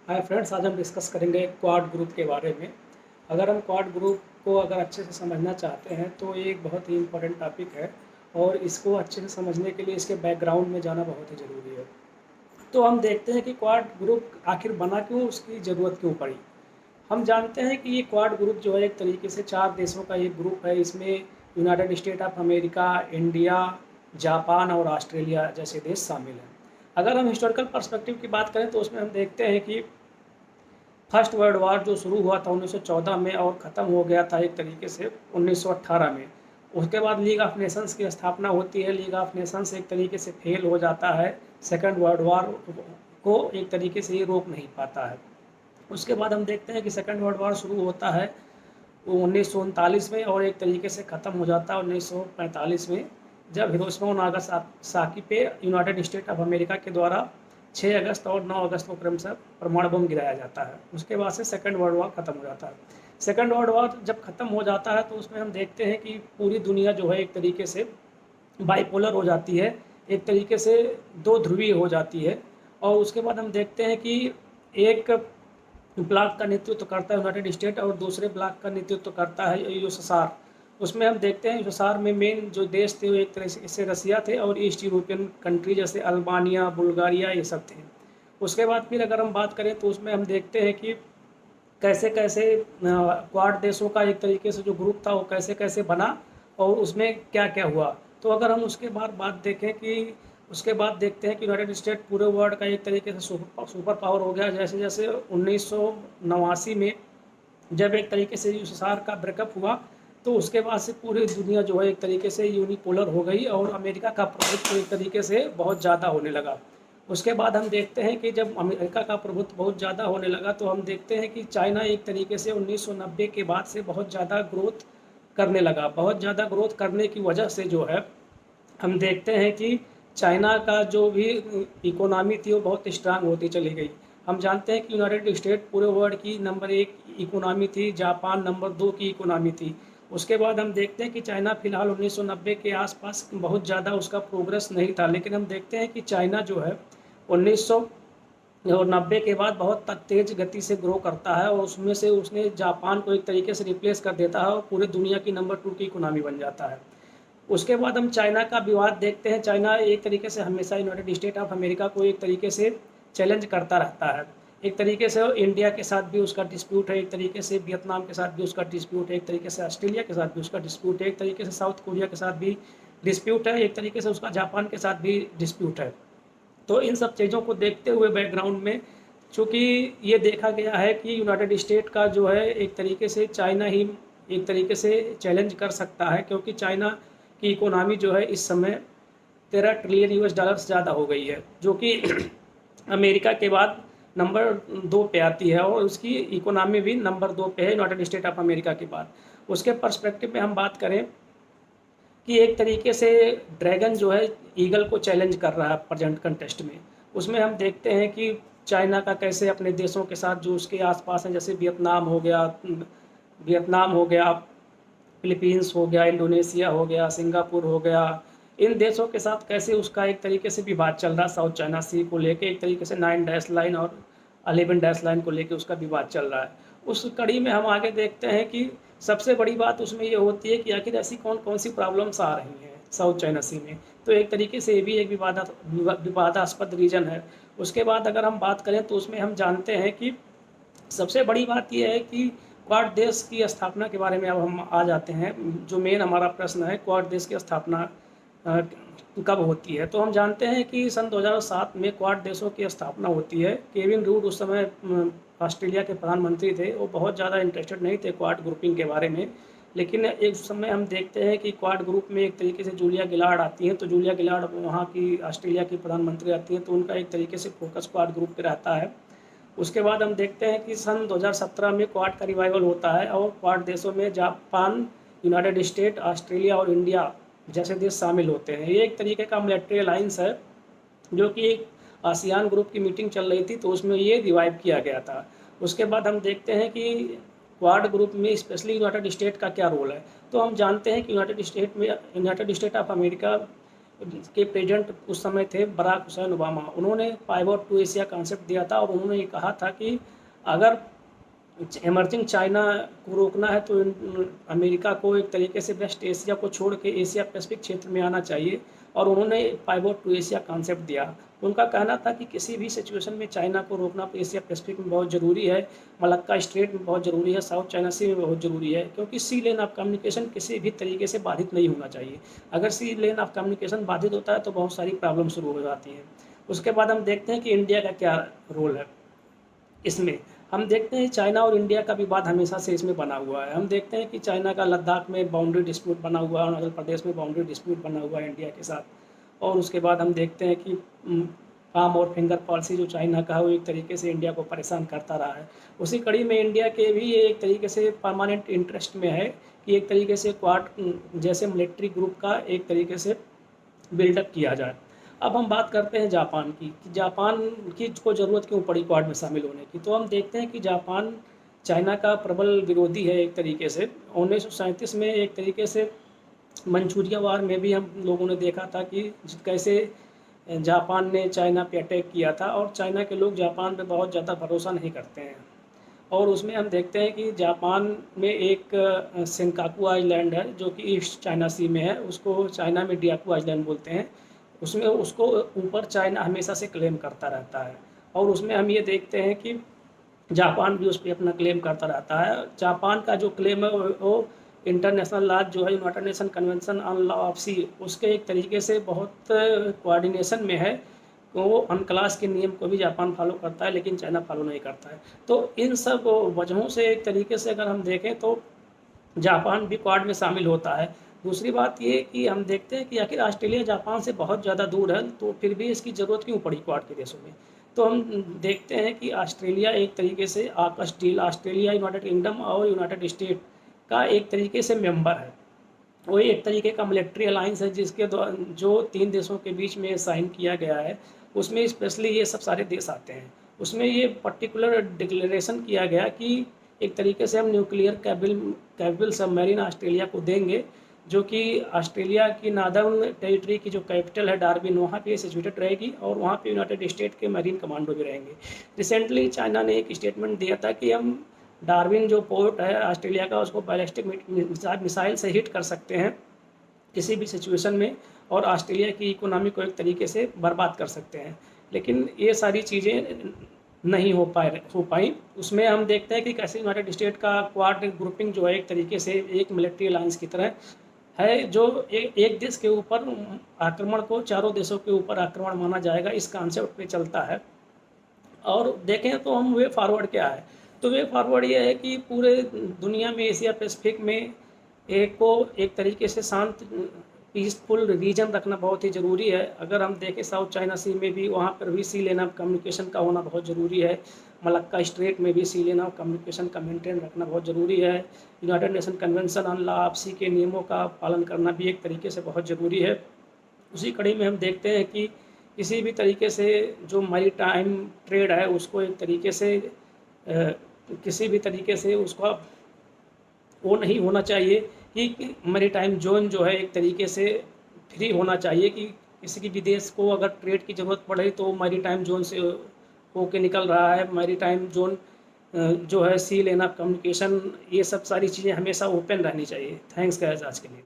Hi friends, आज हम discuss करेंगे क्वाड ग्रुप के बारे में। अगर हम क्वाड ग्रुप को अगर अच्छे से समझना चाहते हैं तो ये एक बहुत ही इम्पोर्टेंट टॉपिक है और इसको अच्छे से समझने के लिए इसके बैकग्राउंड में जाना बहुत ही ज़रूरी है। तो हम देखते हैं कि क्वाड ग्रुप आखिर बना क्यों, उसकी ज़रूरत क्यों पड़ी। हम जानते हैं कि ये क्वाड ग्रुप जो है एक तरीके से 4 देशों का एक ग्रुप है। इसमें United state of America, India, Japan और ऑस्ट्रेलिया जैसे देश शामिल हैं। अगर हम हिस्टोरिकल पर्सपेक्टिव की बात करें तो उसमें हम देखते हैं कि फर्स्ट वर्ल्ड वार जो शुरू हुआ था 1914 में और ख़त्म हो गया था एक तरीके से 1918 में। उसके बाद लीग ऑफ नेशंस की स्थापना होती है। लीग ऑफ नेशंस एक तरीके से फेल हो जाता है। सेकेंड वर्ल्ड वार को एक तरीके से ये रोक नहीं पाता है। उसके बाद हम देखते हैं कि सेकेंड वर्ल्ड वार शुरू होता है 1939 में और एक तरीके से ख़त्म हो जाता है 1945 में, जब हिरोशिमा और नागासाकी पे यूनाइटेड स्टेट ऑफ अमेरिका के द्वारा 6 अगस्त और 9 अगस्त को क्रमशः परमाणु बम गिराया जाता है। उसके बाद से सेकेंड वर्ल्ड वार ख़त्म हो जाता है। सेकेंड वर्ल्ड वार जब ख़त्म हो जाता है तो उसमें हम देखते हैं कि पूरी दुनिया जो है एक तरीके से बाइपोलर हो जाती है, एक तरीके से दो ध्रुवीय हो जाती है। और उसके बाद हम देखते हैं कि एक ब्लॉक का नेतृत्व करता है यूनाइटेड स्टेट और दूसरे ब्लॉक का नेतृत्व करता है यूएसएसआर। उसमें हम देखते हैं यूएसएसआर में मेन जो देश थे वो एक तरह से रसिया थे और ईस्ट यूरोपियन कंट्री जैसे अल्बानिया, बुल्गारिया ये सब थे। उसके बाद फिर अगर हम बात करें तो उसमें हम देखते हैं कि कैसे कैसे क्वाड देशों का एक तरीके से जो ग्रुप था वो कैसे कैसे बना और उसमें क्या क्या हुआ। तो अगर हम उसके बाद बात देखें कि उसके बाद देखते हैं कि यूनाइटेड स्टेट पूरे वर्ल्ड का एक तरीके से सुपर पावर हो गया। जैसे जैसे 1989 में जब एक तरीके से यूएसएसआर का ब्रेकअप हुआ तो उसके बाद से पूरी दुनिया जो है एक तरीके से यूनिपोलर हो गई और अमेरिका का प्रभुत्व एक तरीके से बहुत ज़्यादा होने लगा। उसके बाद हम देखते हैं कि जब अमेरिका का प्रभुत्व बहुत ज़्यादा होने लगा तो हम देखते हैं कि चाइना एक तरीके से 1990 के बाद से बहुत ज़्यादा ग्रोथ करने लगा। बहुत ज़्यादा ग्रोथ करने की वजह से जो है हम देखते हैं कि चाइना का जो भी इकोनॉमी थी वो बहुत स्ट्रांग होती चली गई। हम जानते हैं कि यूनाइटेड स्टेट पूरे वर्ल्ड की नंबर 1 इकोनॉमी थी, जापान नंबर 2 की इकोनॉमी थी। उसके बाद हम देखते हैं कि चाइना फिलहाल 1990 के आसपास बहुत ज़्यादा उसका प्रोग्रेस नहीं था, लेकिन हम देखते हैं कि चाइना जो है 1990 के बाद बहुत तेज़ गति से ग्रो करता है और उसमें से उसने जापान को एक तरीके से रिप्लेस कर देता है और पूरे दुनिया की नंबर 2 की इकोनॉमी बन जाता है। उसके बाद हम चाइना का विवाद देखते हैं। चाइना एक तरीके से हमेशा यूनाइटेड स्टेट ऑफ अमेरिका को एक तरीके से चैलेंज करता रहता है। एक तरीके से इंडिया के साथ भी उसका डिस्प्यूट है, एक तरीके से वियतनाम के साथ भी उसका डिस्प्यूट है, एक तरीके से ऑस्ट्रेलिया के साथ भी उसका डिस्प्यूट है, एक तरीके से साउथ कोरिया के साथ भी डिस्प्यूट है, एक तरीके से उसका जापान के साथ भी डिस्प्यूट है। तो इन सब चीज़ों को देखते हुए बैकग्राउंड में चूँकि ये देखा गया है कि यूनाइटेड स्टेट का जो है एक तरीके से चाइना ही एक तरीके से चैलेंज कर सकता है, क्योंकि चाइना की इकोनॉमी जो है इस समय 13 ट्रिलियन यूएस डॉलर ज़्यादा हो गई है, जो कि अमेरिका के बाद नंबर 2 पे आती है और उसकी इकोनॉमी भी नंबर 2 पे है यूनाइटेड स्टेट ऑफ अमेरिका के बाद। उसके पर्सपेक्टिव में हम बात करें कि एक तरीके से ड्रैगन जो है ईगल को चैलेंज कर रहा है प्रेजेंट कंटेस्ट में। उसमें हम देखते हैं कि चाइना का कैसे अपने देशों के साथ जो उसके आसपास हैं, जैसे वियतनाम हो गया, फिलीपींस हो गया, इंडोनेशिया हो गया, सिंगापुर हो गया, इन देशों के साथ कैसे उसका एक तरीके से विवाद चल रहा है। साउथ चाइना सी को लेके एक तरीके से 9 डैश लाइन और 11 डैश लाइन को लेके उसका विवाद चल रहा है। उस कड़ी में हम आगे देखते हैं कि सबसे बड़ी बात उसमें ये होती है कि आखिर ऐसी कौन कौन सी प्रॉब्लम्स आ रही हैं साउथ चाइना सी में। तो एक तरीके से ये भी एक विवादास्पद रीजन है। उसके बाद अगर हम बात करें तो उसमें हम जानते हैं कि सबसे बड़ी बात यह है कि क्वाड देश की स्थापना के बारे में अब हम आ जाते हैं। जो मेन हमारा प्रश्न है, क्वाड देश की स्थापना कब होती है। तो हम जानते हैं कि सन 2007 में क्वाड देशों की स्थापना होती है। केविन रूड उस समय ऑस्ट्रेलिया के प्रधानमंत्री थे। वो बहुत ज़्यादा इंटरेस्टेड नहीं थे क्वाड ग्रुपिंग के बारे में, लेकिन एक समय हम देखते हैं कि क्वाड ग्रुप में एक तरीके से जूलिया गिलार्ड आती हैं। तो जूलिया गिलार्ड वहाँ की ऑस्ट्रेलिया की प्रधानमंत्री आती हैं, तो उनका एक तरीके से फोकस क्वाड ग्रुप पर रहता है। उसके बाद हम देखते हैं कि सन 2017 में क्वाड का रिवाइवल होता है और क्वाड देशों में जापान, यूनाइटेड स्टेट, ऑस्ट्रेलिया और इंडिया जैसे देश शामिल होते हैं। ये एक तरीके का मिलिट्री अलाइंस है, जो कि एक आसियान ग्रुप की मीटिंग चल रही थी तो उसमें ये रिवाइव किया गया था। उसके बाद हम देखते हैं कि क्वाड ग्रुप में स्पेशली यूनाइटेड स्टेट का क्या रोल है। तो हम जानते हैं कि यूनाइटेड स्टेट ऑफ अमेरिका के प्रेसिडेंट उस समय थे बराक हुसैन ओबामा। उन्होंने पाइवोट टू एशिया कॉन्सेप्ट दिया था और उन्होंने ये कहा था कि अगर इमर्जिंग चाइना को रोकना है तो अमेरिका को एक तरीके से वेस्ट एशिया को छोड़ के एशिया पैसिफिक क्षेत्र में आना चाहिए और उन्होंने पाइवोट टू एशिया कॉन्सेप्ट दिया। उनका कहना था कि किसी भी सिचुएशन में चाइना को रोकना एशिया पैसिफिक में बहुत ज़रूरी है, मलक्का स्ट्रेट में बहुत ज़रूरी है, साउथ चाइना सी में बहुत ज़रूरी है, क्योंकि सी लेन ऑफ कम्युनिकेशन किसी भी तरीके से बाधित नहीं होना चाहिए। अगर सी लेन ऑफ कम्युनिकेशन बाधित होता है तो बहुत सारी प्रॉब्लम शुरू हो जाती हैं। उसके बाद हम देखते हैं कि इंडिया का क्या रोल है इसमें। हम देखते हैं चाइना और इंडिया का विवाद हमेशा से इसमें बना हुआ है। हम देखते हैं कि चाइना का लद्दाख में बाउंड्री डिस्प्यूट बना हुआ है, अरुणाचल प्रदेश में बाउंड्री डिस्प्यूट बना हुआ है इंडिया के साथ। और उसके बाद हम देखते हैं कि पाम और फिंगर पॉलिसी जो चाइना का है वो एक तरीके से इंडिया को परेशान करता रहा है। उसी कड़ी में इंडिया के भी ये एक तरीके से परमानेंट इंटरेस्ट में है कि एक तरीके से क्वाड जैसे मिलिट्री ग्रुप का एक तरीके से बिल्डअप किया जाए। अब हम बात करते हैं जापान की कि जापान की को ज़रूरत क्यों पड़ी क्वाड में शामिल होने की। तो हम देखते हैं कि जापान चाइना का प्रबल विरोधी है एक तरीके से। 1937 में एक तरीके से मंचूरिया वार में भी हम लोगों ने देखा था कि कैसे जापान ने चाइना पे अटैक किया था और चाइना के लोग जापान पे बहुत ज़्यादा भरोसा नहीं करते हैं। और उसमें हम देखते हैं कि जापान में एक सेनकाकू आइलैंड है जो कि ईस्ट चाइना सी में है, उसको चाइना में डियाकू आइलैंड बोलते हैं। उसमें उसको ऊपर चाइना हमेशा से क्लेम करता रहता है और उसमें हम ये देखते हैं कि जापान भी उस पर अपना क्लेम करता रहता है। जापान का जो क्लेम है वो इंटरनेशनल लॉ जो है United Nation Convention on law of sea उसके एक तरीके से बहुत कोऑर्डिनेशन में है। वो अनक्लास के नियम को भी जापान फॉलो करता है लेकिन चाइना फॉलो नहीं करता है। तो इन सब वजहों से एक तरीके से अगर हम देखें तो जापान भी क्वाड में शामिल होता है। दूसरी बात ये कि हम देखते हैं कि आखिर ऑस्ट्रेलिया जापान से बहुत ज़्यादा दूर है तो फिर भी इसकी ज़रूरत क्यों पड़ी क्वाड के देशों में। तो हम देखते हैं कि ऑस्ट्रेलिया एक तरीके से आकस डील ऑस्ट्रेलिया यूनाइटेड किंगडम और यूनाइटेड स्टेट का एक तरीके से मेंबर है। वो एक तरीके का मिलिट्री अलाइंस है जिसके जो 3 देशों के बीच में साइन किया गया है उसमें स्पेशली ये सब सारे देश आते हैं। उसमें ये पर्टिकुलर डिक्लेरेशन किया गया कि एक तरीके से हम न्यूक्लियर कैपेबल सबमरीन ऑस्ट्रेलिया को देंगे जो कि ऑस्ट्रेलिया की नादर्न टेरिटरी की जो कैपिटल है डार्विन वहाँ पे सिचुएटेड रहेगी और वहाँ पे यूनाइटेड स्टेट के मरीन कमांडो भी रहेंगे। रिसेंटली चाइना ने एक स्टेटमेंट दिया था कि हम डार्विन जो पोर्ट है ऑस्ट्रेलिया का उसको बैलिस्टिक मिसाइल से हिट कर सकते हैं किसी भी सिचुएशन में और ऑस्ट्रेलिया की इकोनॉमी को एक तरीके से बर्बाद कर सकते हैं। लेकिन ये सारी चीज़ें नहीं हो पाई। उसमें हम देखते हैं कि कैसे यूनाइटेड स्टेट का क्वाड ग्रुपिंग जो है एक तरीके से एक मिलिट्री अलायंस की तरह है जो एक देश के ऊपर आक्रमण को चारों देशों के ऊपर आक्रमण माना जाएगा इस कॉन्सेप्ट पे चलता है। और देखें तो हम वे फॉरवर्ड क्या है तो वे फॉरवर्ड ये है कि पूरे दुनिया में एशिया पैसिफिक में एक तरीके से शांत पीसफुल रीजन रखना बहुत ही ज़रूरी है। अगर हम देखें साउथ चाइना सी में भी वहाँ पर भी सी लेन ऑफ कम्युनिकेशन का होना बहुत ज़रूरी है। मलक्का स्ट्रेट में भी सी लेन ऑफ कम्युनिकेशन का मेंटेन रखना बहुत ज़रूरी है। United Nation Convention on law of sea के नियमों का पालन करना भी एक तरीके से बहुत ज़रूरी है। उसी कड़ी में हम देखते हैं कि किसी भी तरीके से जो मैरीटाइम ट्रेड है उसको एक तरीके से किसी भी तरीके से उसका वो नहीं होना चाहिए कि मैरीटाइम जोन जो है एक तरीके से फ्री होना चाहिए कि किसी भी विदेश को अगर ट्रेड की ज़रूरत पड़े तो मैरीटाइम जोन से होके निकल रहा है। मैरीटाइम जोन जो है सी लेन ऑफ कम्युनिकेशन ये सब सारी चीज़ें हमेशा ओपन रहनी चाहिए। थैंक्स गाइस आज के लिए।